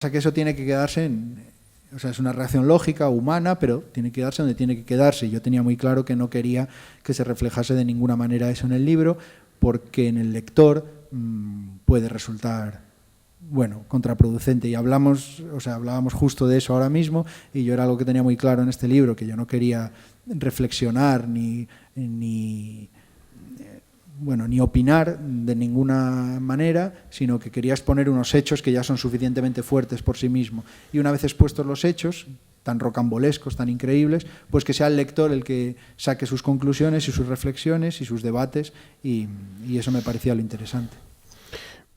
sea, que eso tiene que quedarse o sea, es una reacción lógica, humana, pero tiene que quedarse donde tiene que quedarse. Y yo tenía muy claro que no quería que se reflejase de ninguna manera eso en el libro, porque en el lector puede resultar, bueno, contraproducente. Y hablábamos justo de eso ahora mismo, y yo era algo que tenía muy claro en este libro, que yo no quería reflexionar ni opinar de ninguna manera, sino que quería exponer unos hechos que ya son suficientemente fuertes por sí mismos. Y una vez expuestos los hechos, tan rocambolescos, tan increíbles, pues que sea el lector el que saque sus conclusiones y sus reflexiones y sus debates, y eso me parecía lo interesante.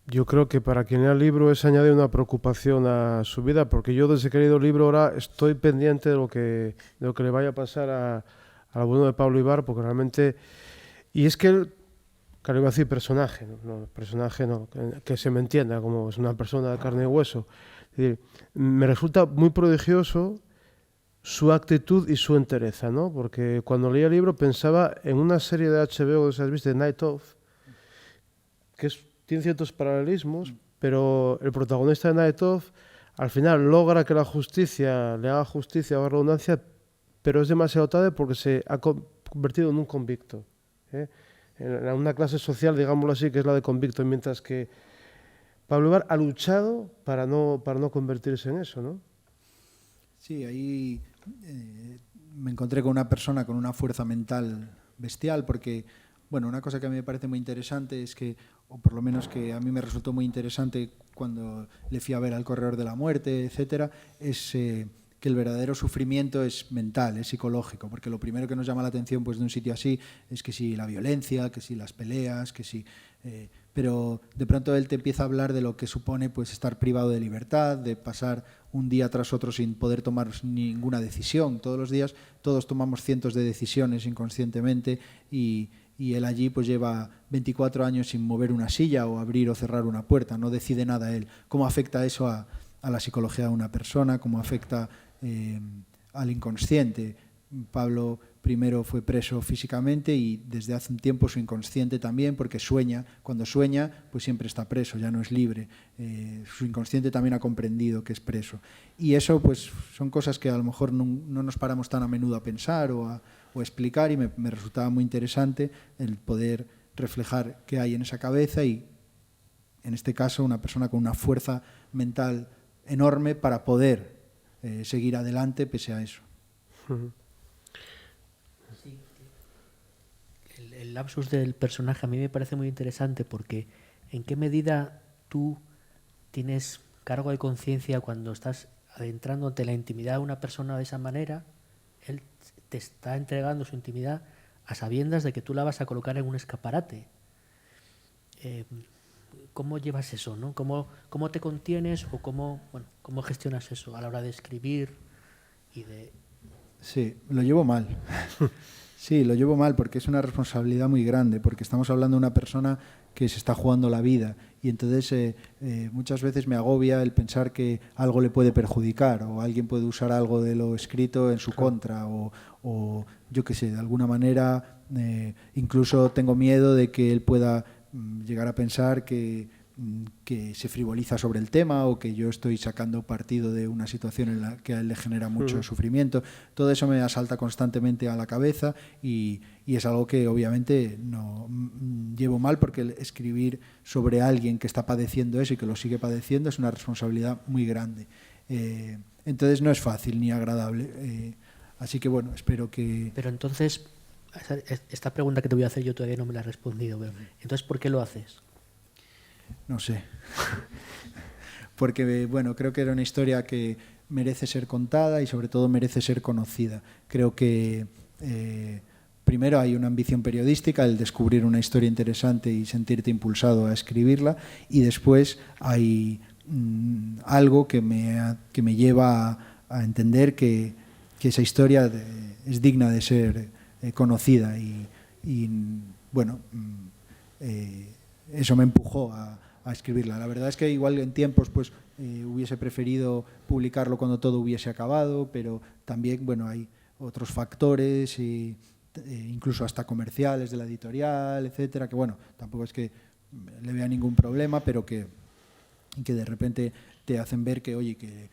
Yo creo que para quien lea el libro es añadir una preocupación a su vida, porque yo desde que he leído el libro ahora estoy pendiente de lo que le vaya a pasar al bueno de Pablo Ibar, porque realmente... Y es que él, claro, iba a decir personaje, que se me entienda, como es una persona de carne y hueso. Es decir, me resulta muy prodigioso su actitud y su entereza, ¿no? Porque cuando leía el libro pensaba en una serie de HBO, ¿has visto? De Night Of, que tiene ciertos paralelismos, pero el protagonista de Night Of al final logra que la justicia le haga justicia o redundancia, pero es demasiado tarde porque se ha convertido en un convicto, ¿eh? En una clase social, digámoslo así, que es la de convicto, mientras que Pablo Ibar ha luchado para no convertirse en eso, ¿no? Sí, ahí me encontré con una persona con una fuerza mental bestial, porque, bueno, una cosa que a mí me parece muy interesante es que, o por lo menos que a mí me resultó muy interesante cuando le fui a ver al Corredor de la Muerte, etcétera, es que el verdadero sufrimiento es mental, es psicológico, porque lo primero que nos llama la atención, pues, de un sitio así es que si la violencia, que si las peleas, que si... pero de pronto él te empieza a hablar de lo que supone, pues, estar privado de libertad, de pasar un día tras otro sin poder tomar ninguna decisión. Todos los días todos tomamos cientos de decisiones inconscientemente, y él allí pues lleva 24 años sin mover una silla o abrir o cerrar una puerta, no decide nada él. ¿Cómo afecta eso a la psicología de una persona? ¿Cómo afecta al inconsciente? Pablo primero fue preso físicamente, y desde hace un tiempo su inconsciente también, porque sueña. Cuando sueña, pues siempre está preso, ya no es libre. Su inconsciente también ha comprendido que es preso. Y eso, pues, son cosas que a lo mejor no nos paramos tan a menudo a pensar o a explicar, y me resultaba muy interesante el poder reflejar qué hay en esa cabeza, y en este caso una persona con una fuerza mental enorme para poder seguir adelante pese a eso. Sí. El lapsus del personaje a mí me parece muy interesante, porque ¿en qué medida tú tienes cargo de conciencia cuando estás adentrándote en la intimidad de una persona de esa manera? Él te está entregando su intimidad a sabiendas de que tú la vas a colocar en un escaparate. ¿Cómo llevas eso, ¿no? ¿Cómo te contienes, o cómo gestionas eso a la hora de escribir y de...? Sí, lo llevo mal. Sí, lo llevo mal, porque es una responsabilidad muy grande, porque estamos hablando de una persona que se está jugando la vida, y entonces muchas veces me agobia el pensar que algo le puede perjudicar, o alguien puede usar algo de lo escrito en su contra, o yo qué sé, de alguna manera incluso tengo miedo de que él pueda llegar a pensar que se frivoliza sobre el tema, o que yo estoy sacando partido de una situación en la que a él le genera mucho sufrimiento. Todo eso me asalta constantemente a la cabeza, y es algo que obviamente no llevo mal, porque escribir sobre alguien que está padeciendo eso y que lo sigue padeciendo es una responsabilidad muy grande. Entonces no es fácil ni agradable. Así que bueno, espero que... Pero entonces, esta pregunta que te voy a hacer yo todavía no me la he respondido. Pero, entonces, ¿por qué lo haces? No sé. Porque, bueno, creo que era una historia que merece ser contada y sobre todo merece ser conocida. Creo que primero hay una ambición periodística, el descubrir una historia interesante y sentirte impulsado a escribirla, y después hay algo que me lleva a entender que esa historia es digna de ser conocida, y bueno, eso me empujó a escribirla. La verdad es que igual en tiempos pues hubiese preferido publicarlo cuando todo hubiese acabado, pero también, bueno, hay otros factores, y incluso hasta comerciales de la editorial, etcétera, que bueno, tampoco es que le vea ningún problema, pero que de repente te hacen ver que, oye, que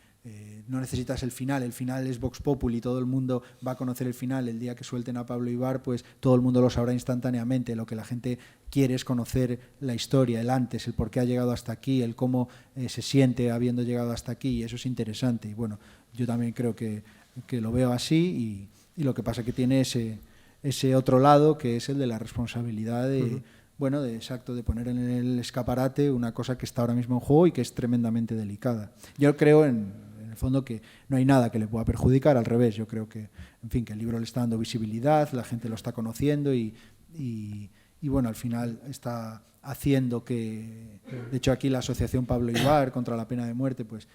no necesitas el final es Vox Populi, todo el mundo va a conocer el final, el día que suelten a Pablo Ibar, pues todo el mundo lo sabrá instantáneamente, lo que la gente quiere es conocer la historia, el antes, el por qué ha llegado hasta aquí, el cómo se siente habiendo llegado hasta aquí, y eso es interesante, y bueno, yo también creo que lo veo así, y lo que pasa que tiene ese otro lado, que es el de la responsabilidad de, bueno, de poner en el escaparate una cosa que está ahora mismo en juego y que es tremendamente delicada. Yo creo en el fondo que no hay nada que le pueda perjudicar, al revés, yo creo que, en fin, que el libro le está dando visibilidad, la gente lo está conociendo y bueno, al final está haciendo que, de hecho aquí la asociación Pablo Ibar contra la pena de muerte, pues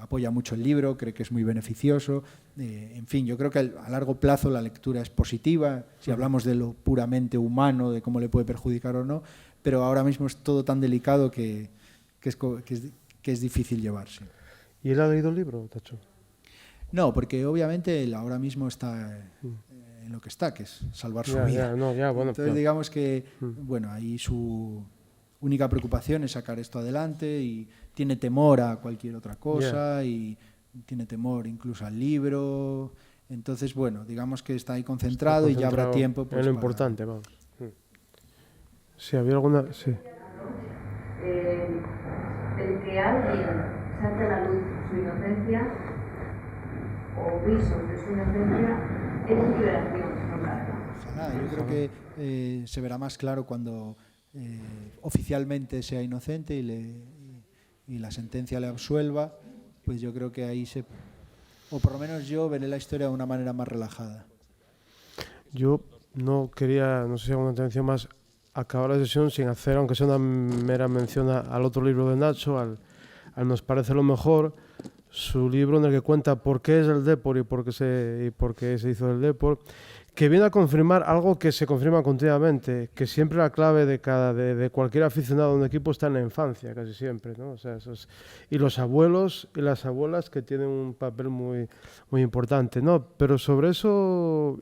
apoya mucho el libro, cree que es muy beneficioso, en fin, yo creo que a largo plazo la lectura es positiva, si hablamos de lo puramente humano, de cómo le puede perjudicar o no, pero ahora mismo es todo tan delicado que es difícil llevarse. ¿Y él ha leído el libro, Tacho? No, porque obviamente él ahora mismo está en lo que está, que es salvar su vida. Bueno, entonces digamos que bueno, ahí su única preocupación es sacar esto adelante y tiene temor a cualquier otra cosa y tiene temor incluso al libro. Entonces, bueno, digamos que está ahí concentrado y ya habrá tiempo. Pues, es lo importante, vamos. Sí, había alguna... Sí. El que alguien saque a la luz su inocencia o visos de su inocencia es liberación, no carga. Ojalá, yo creo que se verá más claro cuando oficialmente sea inocente y la sentencia le absuelva, pues yo creo que ahí o por lo menos yo veré la historia de una manera más relajada. Yo no quería, no sé si hago una intervención más, acabar la sesión sin hacer, aunque sea una mera mención al otro libro de Nacho, al Nos parece lo mejor, su libro en el que cuenta por qué es el Depor y por qué se hizo el Depor, que viene a confirmar algo que se confirma continuamente, que siempre la clave de cualquier aficionado a un equipo está en la infancia, casi siempre, ¿no? O sea, y los abuelos y las abuelas que tienen un papel muy, muy importante, ¿no? Pero sobre eso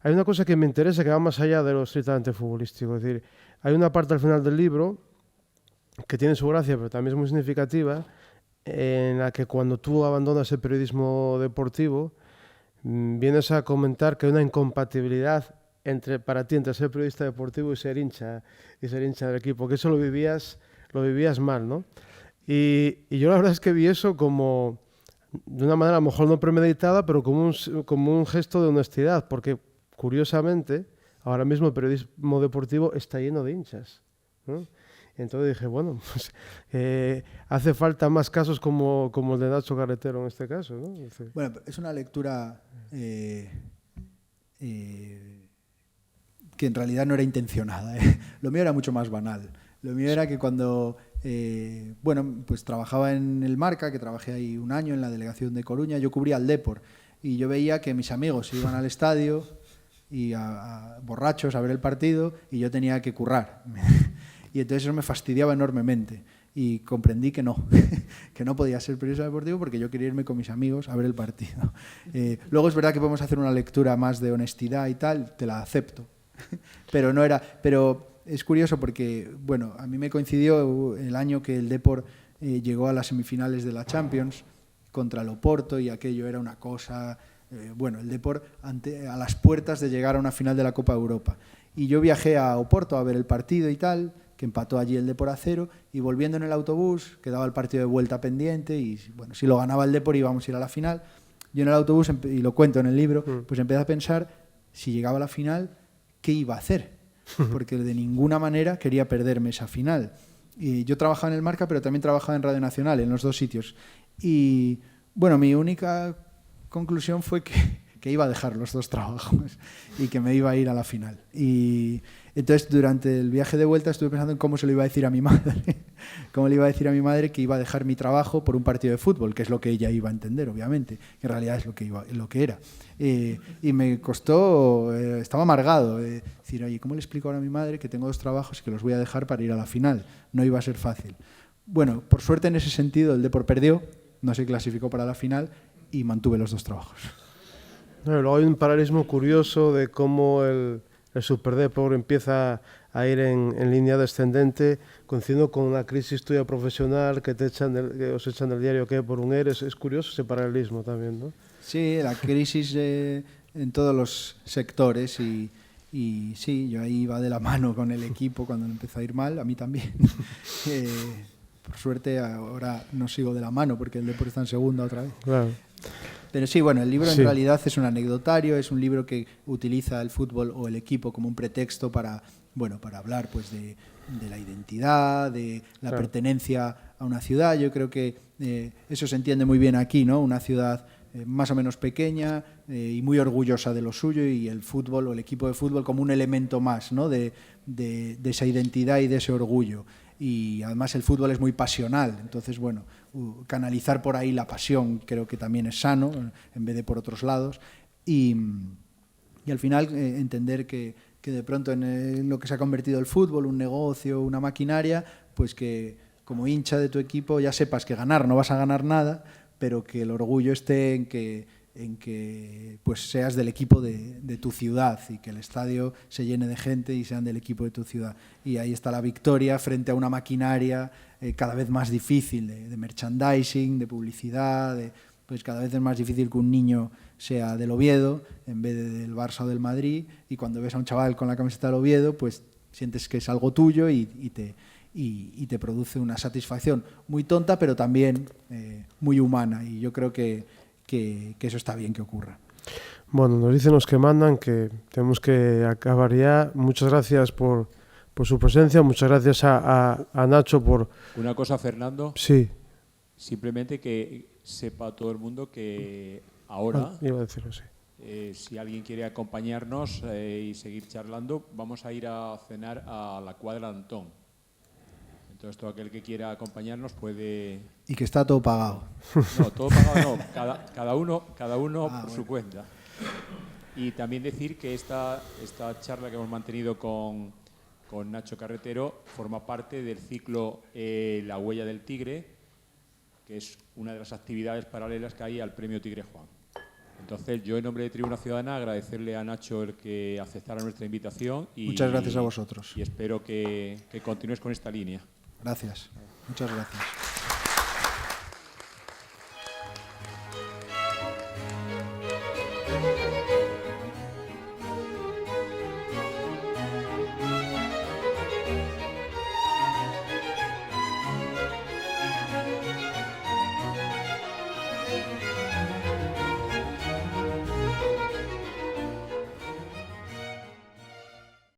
hay una cosa que me interesa que va más allá de lo estrictamente futbolístico. Es decir, hay una parte al final del libro que tiene su gracia, pero también es muy significativa, en la que cuando tú abandonas el periodismo deportivo, vienes a comentar que hay una incompatibilidad para ti entre ser periodista deportivo y ser hincha del equipo, que eso lo vivías mal, ¿no? Y yo la verdad es que vi eso como de una manera a lo mejor no premeditada, pero como un gesto de honestidad, porque curiosamente ahora mismo el periodismo deportivo está lleno de hinchas, ¿no? Entonces dije, bueno, pues, hace falta más casos como el de Nacho Carretero en este caso, ¿no? Bueno, es una lectura que en realidad no era intencionada. Lo mío era mucho más banal. Lo mío era que cuando pues trabajaba en el Marca, que trabajé ahí un año en la delegación de Coruña, yo cubría el Depor y yo veía que mis amigos iban al estadio y a borrachos a ver el partido y yo tenía que currar. Y entonces eso me fastidiaba enormemente y comprendí que no podía ser periodista deportivo porque yo quería irme con mis amigos a ver el partido. Luego es verdad que podemos hacer una lectura más de honestidad y tal, te la acepto, pero es curioso porque, bueno, a mí me coincidió el año que el Depor llegó a las semifinales de la Champions contra el Oporto y aquello era una cosa, el Depor a las puertas de llegar a una final de la Copa Europa. Y yo viajé a Oporto a ver el partido y tal, que empató allí el Depor a 0, y volviendo en el autobús, quedaba el partido de vuelta pendiente, y bueno, si lo ganaba el Depor íbamos a ir a la final. Yo en el autobús, y lo cuento en el libro, pues empecé a pensar, si llegaba a la final, ¿qué iba a hacer? Porque de ninguna manera quería perderme esa final. Y yo trabajaba en el Marca, pero también trabajaba en Radio Nacional, en los dos sitios. Y bueno, mi única conclusión fue que iba a dejar los dos trabajos y que me iba a ir a la final. Y entonces durante el viaje de vuelta estuve pensando en cómo se lo iba a decir a mi madre, cómo le iba a decir a mi madre que iba a dejar mi trabajo por un partido de fútbol, que es lo que ella iba a entender, obviamente, que en realidad es lo que era. Y me costó, estaba amargado, decir, oye, ¿cómo le explico ahora a mi madre que tengo dos trabajos y que los voy a dejar para ir a la final? No iba a ser fácil. Bueno, por suerte en ese sentido el Depor perdió, no se clasificó para la final y mantuve los dos trabajos. Luego hay un paralelismo curioso de cómo el Superdepor empieza a ir en línea descendente, coincidiendo con una crisis tuya profesional que os echan del diario que por un ERE. Es curioso ese paralelismo también, ¿no? Sí, la crisis en todos los sectores y sí, yo ahí iba de la mano con el equipo cuando empezó a ir mal, a mí también. Por suerte ahora no sigo de la mano porque el Depor está en segunda otra vez. Claro. Pero sí, bueno, el libro en Sí. realidad es un anecdotario, es un libro que utiliza el fútbol o el equipo como un pretexto para, bueno, para hablar pues de la identidad, de la Claro. pertenencia a una ciudad. Yo creo que eso se entiende muy bien aquí, ¿no? Una ciudad más o menos pequeña y muy orgullosa de lo suyo, y el fútbol o el equipo de fútbol como un elemento más, ¿no? de esa identidad y de ese orgullo. Y además el fútbol es muy pasional, entonces bueno, canalizar por ahí la pasión creo que también es sano en vez de por otros lados, y al final entender que de pronto en lo que se ha convertido el fútbol, un negocio, una maquinaria, pues que como hincha de tu equipo ya sepas que ganar no vas a ganar nada, pero que el orgullo esté en que pues seas del equipo de tu ciudad y que el estadio se llene de gente y sean del equipo de tu ciudad. Y ahí está la victoria frente a una maquinaria cada vez más difícil de merchandising, de publicidad, pues cada vez es más difícil que un niño sea del Oviedo en vez del Barça o del Madrid, y cuando ves a un chaval con la camiseta del Oviedo, pues sientes que es algo tuyo y te produce una satisfacción muy tonta, pero también muy humana, y yo creo que eso está bien que ocurra. Bueno, nos dicen los que mandan que tenemos que acabar ya. Muchas gracias por su presencia, muchas gracias a Nacho por... Una cosa, Fernando, Sí. simplemente que sepa todo el mundo que ahora, Iba a decirlo, sí. si alguien quiere acompañarnos y seguir charlando, vamos a ir a cenar a la Cuadra Antón. Entonces, todo aquel que quiera acompañarnos puede... Y que está todo pagado. No, todo pagado no, cada uno por su bueno. cuenta. Y también decir que esta charla que hemos mantenido con Nacho Carretero forma parte del ciclo La Huella del Tigre, que es una de las actividades paralelas que hay al Premio Tigre Juan. Entonces, yo en nombre de Tribuna Ciudadana agradecerle a Nacho el que aceptara nuestra invitación. Muchas gracias a vosotros. Y espero que continúes con esta línea. Gracias. Muchas gracias.